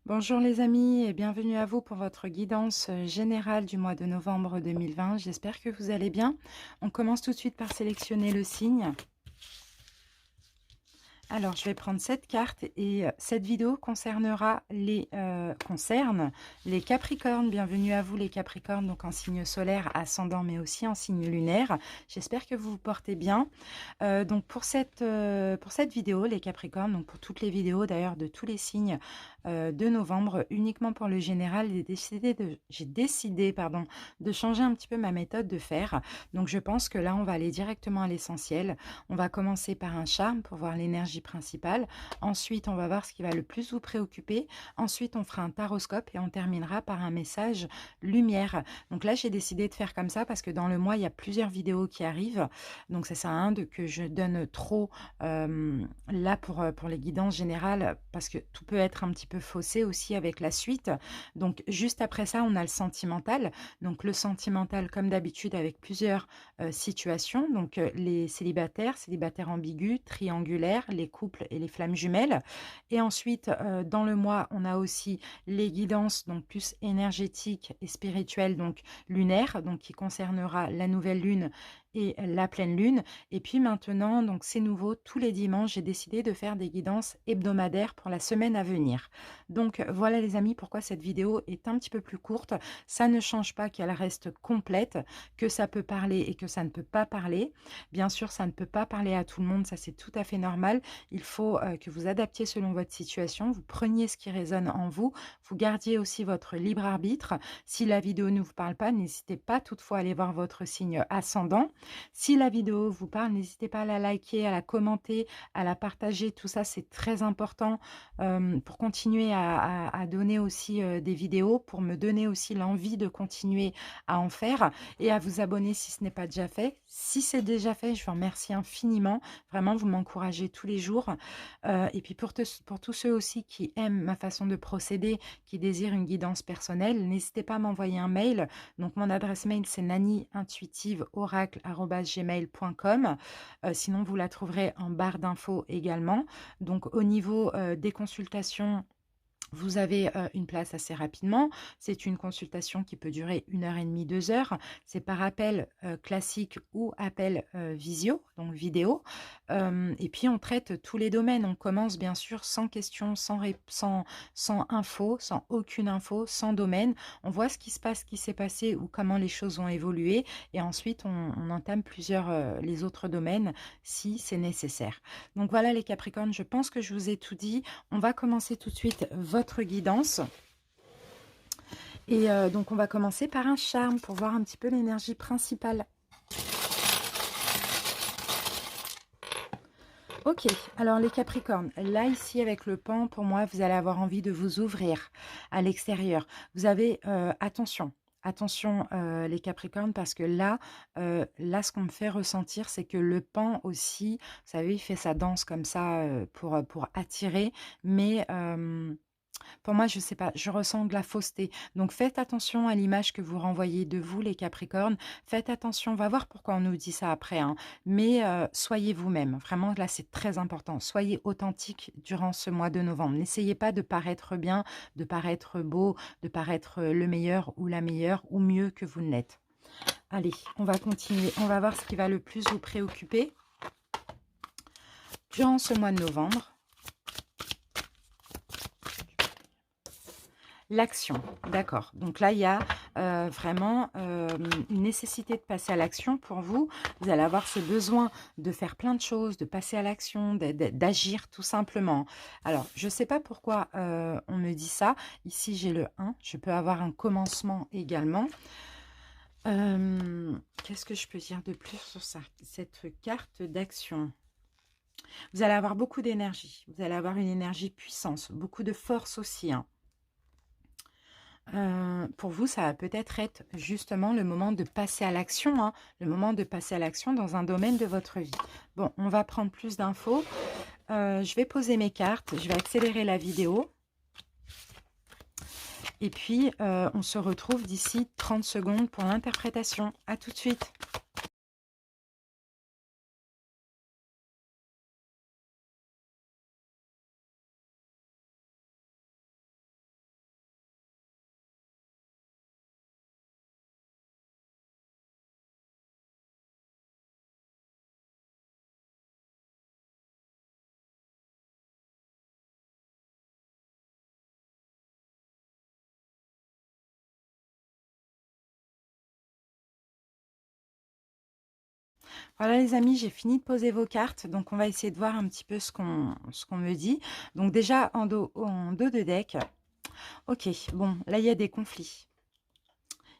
Bonjour les amis et bienvenue à vous pour votre guidance générale du mois de novembre 2020. J'espère que vous allez bien. On commence tout de suite par sélectionner le signe. Alors, je vais prendre cette carte et cette vidéo concerne les Capricornes. Bienvenue à vous les Capricornes, donc en signe solaire, ascendant, mais aussi en signe lunaire. J'espère que vous vous portez bien. Donc pour cette vidéo, les Capricornes, donc pour toutes les vidéos d'ailleurs de tous les signes de novembre, uniquement pour le général, j'ai décidé pardon, de changer un petit peu ma méthode de faire. Donc je pense que là, on va aller directement à l'essentiel. On va commencer par un charme pour voir l'énergie principale. Ensuite, on va voir ce qui va le plus vous préoccuper. Ensuite, on fera un taroscope et on terminera par un message lumière. Donc là, j'ai décidé de faire comme ça parce que dans le mois, il y a plusieurs vidéos qui arrivent. Donc ça sert à rien que je donne trop là pour les guidances générales parce que tout peut être un petit peu faussé aussi avec la suite. Donc juste après ça, on a le sentimental. Donc le sentimental, comme d'habitude, avec plusieurs situations. Donc les célibataires, célibataires ambigus, triangulaires, les couples et les flammes jumelles. Et ensuite, dans le mois, on a aussi les guidances, donc plus énergétiques et spirituelles, donc lunaires, donc qui concernera la nouvelle lune et la pleine lune. Et puis maintenant, donc c'est nouveau, tous les dimanches, j'ai décidé de faire des guidances hebdomadaires pour la semaine à venir. Donc voilà les amis, pourquoi cette vidéo est un petit peu plus courte. Ça ne change pas qu'elle reste complète, que ça peut parler et que ça ne peut pas parler. Bien sûr, ça ne peut pas parler à tout le monde, ça c'est tout à fait normal. Il faut que vous adaptiez selon votre situation, vous preniez ce qui résonne en vous, vous gardiez aussi votre libre arbitre. Si la vidéo ne vous parle pas, n'hésitez pas toutefois à aller voir votre signe ascendant. Si la vidéo vous parle, n'hésitez pas à la liker, à la commenter, à la partager. Tout ça, c'est très important pour continuer à donner aussi des vidéos, pour me donner aussi l'envie de continuer à en faire et à vous abonner si ce n'est pas déjà fait. Si c'est déjà fait, je vous remercie infiniment. Vraiment, vous m'encouragez tous les jours. Et puis pour tous ceux aussi qui aiment ma façon de procéder, qui désirent une guidance personnelle, n'hésitez pas à m'envoyer un mail. Donc mon adresse mail, c'est naniintuitiveoracle@gmail.com. Sinon, vous la trouverez en barre d'infos également. Donc au niveau des consultations, vous avez une place assez rapidement. C'est une consultation qui peut durer 1 h 30, 2 heures. C'est par appel classique ou appel visio, donc vidéo. Et puis, on traite tous les domaines. On commence bien sûr sans questions, sans info, sans aucune info, sans domaine. On voit ce qui se passe, ce qui s'est passé ou comment les choses ont évolué. Et ensuite, on entame les autres domaines si c'est nécessaire. Donc voilà les Capricornes, je pense que je vous ai tout dit. On va commencer tout de suite votre guidance. Et donc, on va commencer par un charme pour voir un petit peu l'énergie principale. Ok, alors les Capricornes, là ici avec le pan, pour moi, vous allez avoir envie de vous ouvrir à l'extérieur. Vous avez, attention, attention les Capricornes, parce que là, ce qu'on me fait ressentir, c'est que le pan aussi, vous savez, il fait sa danse comme ça pour attirer, mais pour moi, je sais pas, je ressens de la fausseté. Donc faites attention à l'image que vous renvoyez de vous, les Capricornes. Faites attention, on va voir pourquoi on nous dit ça après, hein. Mais soyez vous-même. Vraiment, là, c'est très important. Soyez authentique durant ce mois de novembre. N'essayez pas de paraître bien, de paraître beau, de paraître le meilleur ou la meilleure ou mieux que vous ne l'êtes. Allez, on va continuer. On va voir ce qui va le plus vous préoccuper durant ce mois de novembre. L'action, d'accord. Donc là, il y a vraiment une nécessité de passer à l'action pour vous. Vous allez avoir ce besoin de faire plein de choses, de passer à l'action, d'agir tout simplement. Alors, je ne sais pas pourquoi on me dit ça. Ici, j'ai le 1. Je peux avoir un commencement également. Qu'est-ce que je peux dire de plus sur ça, cette carte d'action? Vous allez avoir beaucoup d'énergie. Vous allez avoir une énergie puissance, beaucoup de force aussi, hein. Pour vous, ça va peut-être être justement le moment de passer à l'action, hein, le moment de passer à l'action dans un domaine de votre vie. Bon, on va prendre plus d'infos. Je vais poser mes cartes, je vais accélérer la vidéo. Et puis, on se retrouve d'ici 30 secondes pour l'interprétation. À tout de suite. Voilà les amis, j'ai fini de poser vos cartes, donc on va essayer de voir un petit peu ce qu'on me dit. Donc déjà en dos de deck, ok, bon, là il y a des conflits.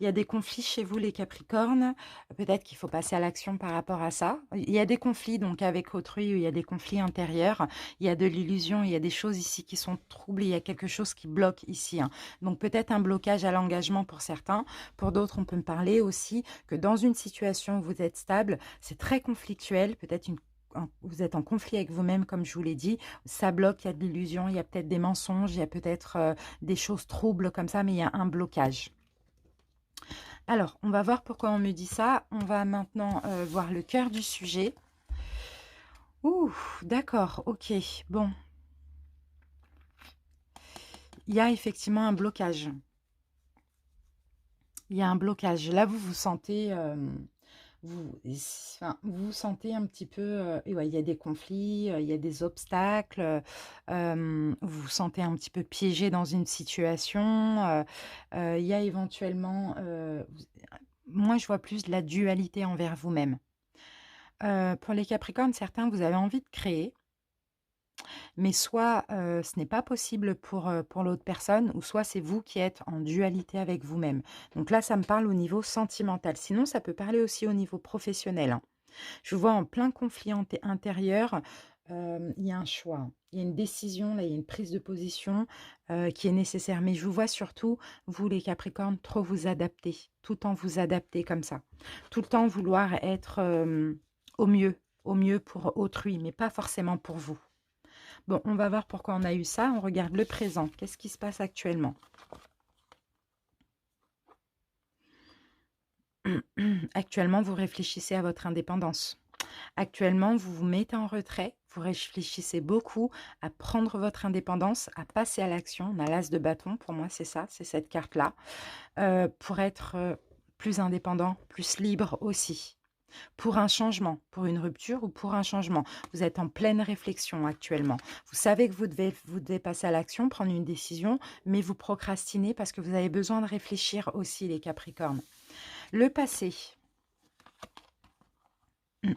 Il y a des conflits chez vous les Capricornes, peut-être qu'il faut passer à l'action par rapport à ça. Il y a des conflits donc avec autrui, il y a des conflits intérieurs, il y a de l'illusion, il y a des choses ici qui sont troubles, il y a quelque chose qui bloque ici, hein. Donc peut-être un blocage à l'engagement pour certains, pour d'autres on peut me parler aussi que dans une situation où vous êtes stable, c'est très conflictuel, peut-être vous êtes en conflit avec vous-même, comme je vous l'ai dit, ça bloque, il y a de l'illusion, il y a peut-être des mensonges, il y a peut-être des choses troubles comme ça, mais il y a un blocage. Alors, on va voir pourquoi on me dit ça. On va maintenant voir le cœur du sujet. Ouh, d'accord, ok. Bon, il y a effectivement un blocage. Il y a un blocage. Là, vous vous sentez... vous sentez un petit peu... et ouais, il y a des conflits, il y a des obstacles. Vous vous sentez un petit peu piégé dans une situation. Il y a éventuellement... moi, je vois plus de la dualité envers vous-même. Pour les Capricornes, certains, vous avez envie de créer, mais soit ce n'est pas possible pour l'autre personne, ou soit c'est vous qui êtes en dualité avec vous-même. Donc là, ça me parle au niveau sentimental. Sinon, ça peut parler aussi au niveau professionnel, hein. Je vous vois en plein conflit intérieur. Il y a un choix, hein. Il y a une décision, là, il y a une prise de position qui est nécessaire. Mais je vous vois surtout, vous les Capricornes, trop vous adapter, tout le temps vous adapter comme ça. Tout le temps vouloir être au mieux pour autrui, mais pas forcément pour vous. Bon, on va voir pourquoi on a eu ça. On regarde le présent. Qu'est-ce qui se passe actuellement? Actuellement, vous réfléchissez à votre indépendance. Actuellement, vous vous mettez en retrait. Vous réfléchissez beaucoup à prendre votre indépendance, à passer à l'action. On a l'as de bâton. Pour moi, c'est ça, c'est cette carte-là. Pour être plus indépendant, plus libre aussi. Pour un changement, pour une rupture ou pour un changement. Vous êtes en pleine réflexion actuellement. Vous savez que vous devez passer à l'action, prendre une décision, mais vous procrastinez parce que vous avez besoin de réfléchir aussi, les Capricornes. Le passé. Là,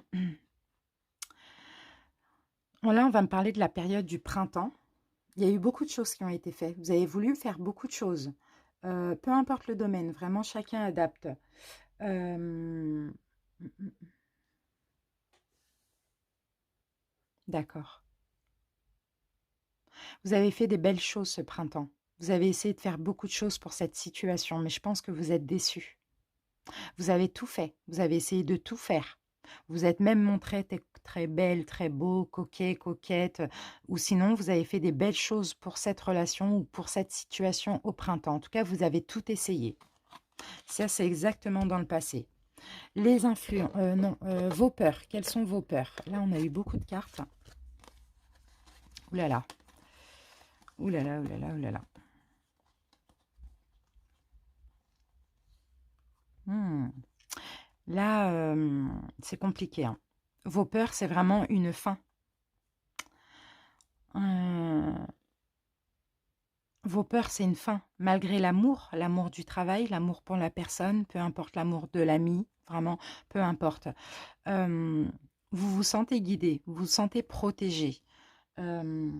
on va me parler de la période du printemps. Il y a eu beaucoup de choses qui ont été faites. Vous avez voulu faire beaucoup de choses. Peu importe le domaine, vraiment chacun adapte. Euh, D'accord. Vous avez fait des belles choses ce printemps. Vous avez essayé de faire beaucoup de choses pour cette situation, mais je pense que vous êtes déçus. Vous avez tout fait. Vous avez essayé de tout faire. Vous êtes même montré très belle, très beau, coquet, coquette. Ou sinon, vous avez fait des belles choses pour cette relation ou pour cette situation au printemps. En tout cas, vous avez tout essayé. Ça, c'est exactement dans le passé. Les influences, non, vos peurs. Quelles sont vos peurs? Là, on a eu beaucoup de cartes. Ouh là là. Ouh là là, ouh là là, ouh là là. Hmm. Là, c'est compliqué, hein. Vos peurs, c'est vraiment une fin. Euh, Vos peurs, c'est une fin. Malgré l'amour, l'amour du travail, l'amour pour la personne, peu importe l'amour de l'ami, vraiment, peu importe. Euh, vous vous sentez guidé, vous vous sentez protégé. Euh,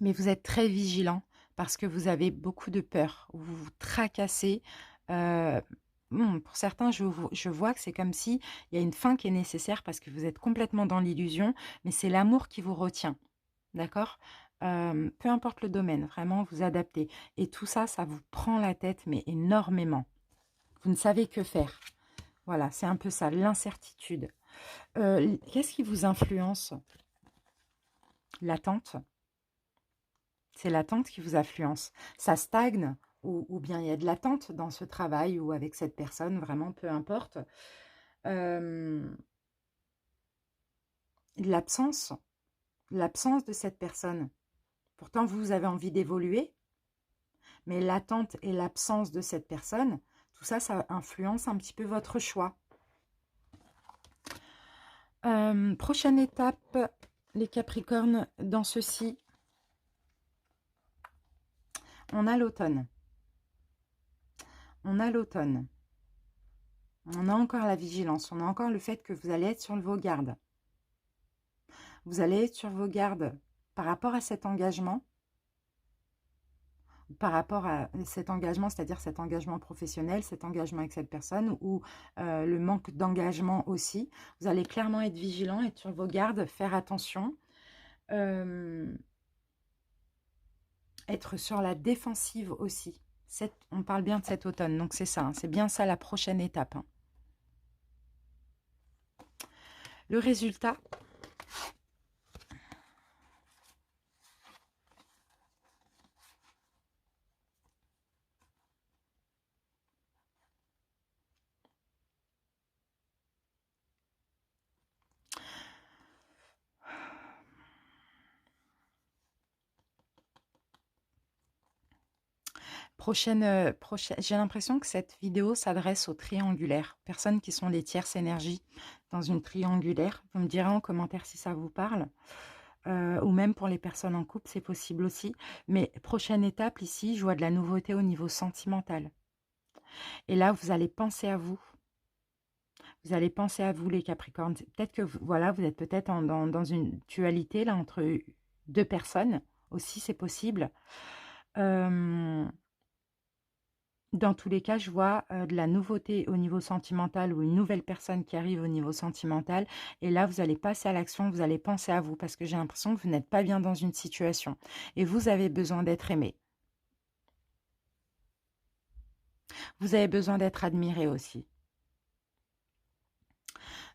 mais vous êtes très vigilant parce que vous avez beaucoup de peur. Vous vous tracassez. Euh, pour certains, je vois que c'est comme si il y a une fin qui est nécessaire parce que vous êtes complètement dans l'illusion, mais c'est l'amour qui vous retient. D'accord? Peu importe le domaine, vraiment vous adaptez. Et tout ça, ça vous prend la tête, mais énormément. Vous ne savez que faire. Voilà, c'est un peu ça, l'incertitude. Qu'est-ce qui vous influence? L'attente. C'est l'attente qui vous influence. Ça stagne ou bien il y a de l'attente dans ce travail ou avec cette personne, vraiment, peu importe. Euh, l'absence, l'absence de cette personne. Pourtant, vous avez envie d'évoluer, mais l'attente et l'absence de cette personne, tout ça, ça influence un petit peu votre choix. Prochaine étape, les Capricornes, dans ceci, on a l'automne. On a l'automne. On a encore la vigilance, on a encore le fait que vous allez être sur vos gardes. Vous allez être sur vos gardes par rapport à cet engagement, c'est-à-dire cet engagement professionnel, cet engagement avec cette personne, ou le manque d'engagement aussi. Vous allez clairement être vigilant, être sur vos gardes, faire attention, être sur la défensive aussi. On parle bien de cet automne, donc c'est ça, hein, c'est bien ça la prochaine étape. Hein. Le résultat, j'ai l'impression que cette vidéo s'adresse aux triangulaires, personnes qui sont les tierces énergies dans une triangulaire. Vous me direz en commentaire si ça vous parle. Ou même pour les personnes en couple, c'est possible aussi. Mais prochaine étape ici, je vois de la nouveauté au niveau sentimental. Et là, vous allez penser à vous. Vous allez penser à vous, les Capricornes. Peut-être que voilà, vous êtes peut-être dans une dualité là entre deux personnes. Aussi, c'est possible. Dans tous les cas, je vois de la nouveauté au niveau sentimental ou une nouvelle personne qui arrive au niveau sentimental. Et là, vous allez passer à l'action, vous allez penser à vous parce que j'ai l'impression que vous n'êtes pas bien dans une situation. Et vous avez besoin d'être aimé. Vous avez besoin d'être admiré aussi.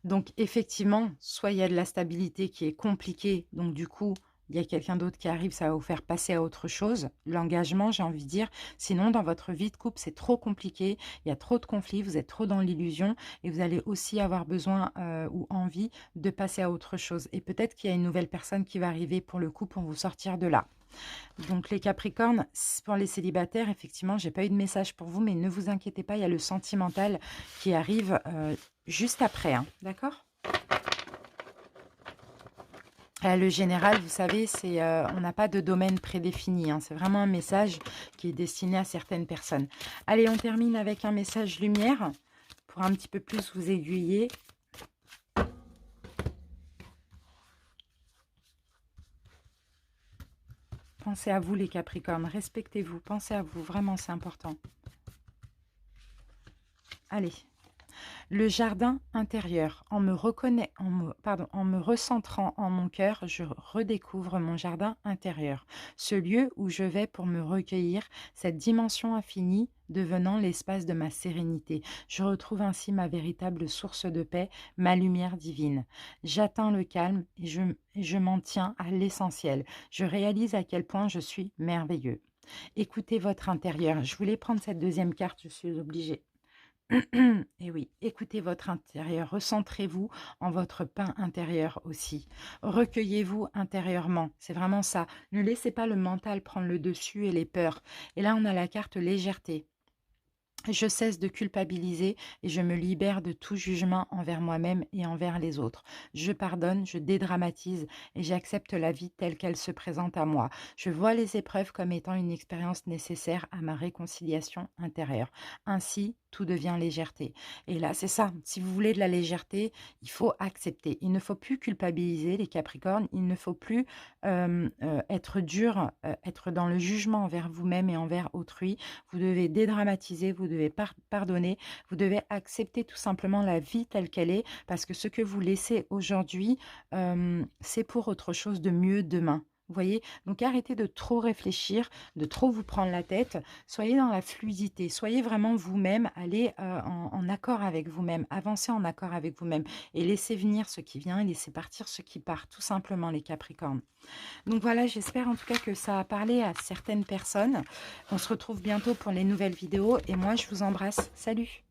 Donc, effectivement, soit il y a de la stabilité qui est compliquée, donc du coup, il y a quelqu'un d'autre qui arrive, ça va vous faire passer à autre chose. L'engagement, j'ai envie de dire. Sinon, dans votre vie de couple, c'est trop compliqué, il y a trop de conflits, vous êtes trop dans l'illusion et vous allez aussi avoir besoin ou envie de passer à autre chose. Et peut-être qu'il y a une nouvelle personne qui va arriver pour le coup pour vous sortir de là. Donc les Capricornes, pour les célibataires, effectivement, j'ai pas eu de message pour vous, mais ne vous inquiétez pas, il y a le sentimental qui arrive juste après, hein, d'accord? Le général, vous savez, on n'a pas de domaine prédéfini, hein, c'est vraiment un message qui est destiné à certaines personnes. Allez, on termine avec un message lumière pour un petit peu plus vous aiguiller. Pensez à vous les Capricornes, respectez-vous, pensez à vous, vraiment c'est important. Allez, le jardin intérieur. En me recentrant en mon cœur, je redécouvre mon jardin intérieur. Ce lieu où je vais pour me recueillir, cette dimension infinie devenant l'espace de ma sérénité. Je retrouve ainsi ma véritable source de paix, ma lumière divine. J'atteins le calme et je m'en tiens à l'essentiel. Je réalise à quel point je suis merveilleux. Écoutez votre intérieur. Je voulais prendre cette deuxième carte, je suis obligée. Et oui, écoutez votre intérieur, recentrez-vous en votre pain intérieur aussi. Recueillez-vous intérieurement, c'est vraiment ça. Ne laissez pas le mental prendre le dessus et les peurs. Et là, on a la carte légèreté. Je cesse de culpabiliser et je me libère de tout jugement envers moi-même et envers les autres. Je pardonne, je dédramatise et j'accepte la vie telle qu'elle se présente à moi. Je vois les épreuves comme étant une expérience nécessaire à ma réconciliation intérieure. Ainsi, tout devient légèreté. Et là, c'est ça. Si vous voulez de la légèreté, il faut accepter. Il ne faut plus culpabiliser les Capricornes. Il ne faut plus être dur, être dans le jugement envers vous-même et envers autrui. Vous devez dédramatiser, vous devez pardonner, vous devez accepter tout simplement la vie telle qu'elle est, parce que ce que vous laissez aujourd'hui, c'est pour autre chose de mieux demain. Vous voyez, donc arrêtez de trop réfléchir, de trop vous prendre la tête. Soyez dans la fluidité, soyez vraiment vous-même, allez en accord avec vous-même, avancez en accord avec vous-même et laissez venir ce qui vient et laissez partir ce qui part, tout simplement les Capricornes. Donc voilà, j'espère en tout cas que ça a parlé à certaines personnes. On se retrouve bientôt pour les nouvelles vidéos et moi je vous embrasse. Salut!